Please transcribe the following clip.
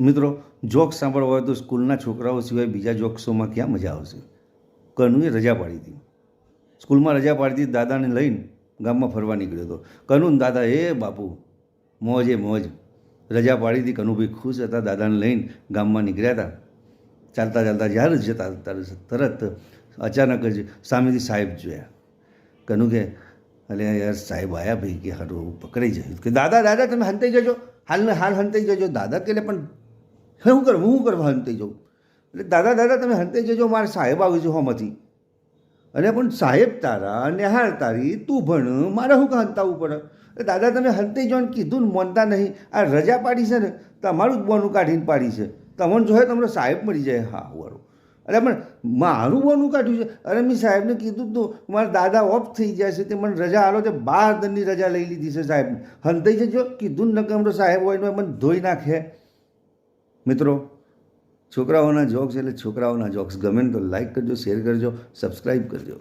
મિત્રો, જોક્સ સાંભળવા હોય તો સ્કૂલના છોકરાઓ સિવાય બીજા જોક્સોમાં ક્યાં મજા આવશે. કનુએ રજા પાડી હતી. સ્કૂલમાં રજા પાડી હતી. દાદાને લઈને ગામમાં ફરવા નીકળ્યો હતો. કનુ ને દાદા એ બાપુ મોજે મોજ. રજા પાડી હતી. કનુભાઈ ખુશ હતા. દાદાને લઈને ગામમાં નીકળ્યા હતા. ચાલતા ચાલતા જ્યારે જતા તરત અચાનક જ સામેથી સાહેબ જોયા. કનુ કે અલે યાર સાહેબ આવ્યા ભાઈ કે હારું પકડાઈ જાય કે દાદા દાદા તમે હંતાઈ જજો, હાલને હાલ હંતાઈ જજો. દાદા કે પણ શું કરવા હંતાઈ જાઉં? એટલે દાદા દાદા તમે હંતાઈ જજો, મારે સાહેબ આવે છે હોમાંથી. અને પણ સાહેબ તારા નિહાળ તારી, તું ભણ, મારે શું હંતાવવું પડે? એટલે દાદા તમે હંતાઈ જાઓ ને કીધું ને મોનતા નહીં. આ રજા પાડી છે ને તમારું જ બોનું કાઢીને પાડી છે. તમને જોઈએ તમને સાહેબ મળી જાય. હા વારું. અરે પણ મારું બોનું કાઢ્યું છે. અરે મેં સાહેબને કીધું તું મારા દાદા ઓફ થઈ જાય છે, તે મને રજા આલો તે 12 દિનની રજા લઈ લીધી છે સાહેબ. હંતાઈ જજો કીધું ને નકર સાહેબ હોય ને મને ધોઈ નાખે. મિત્રો, છોકરાઓના જોક્સ એટલે છોકરાઓના જોક્સ. ગમે ને તો લાઈક કરજો, શેર કરજો, સબસ્ક્રાઈબ કરજો.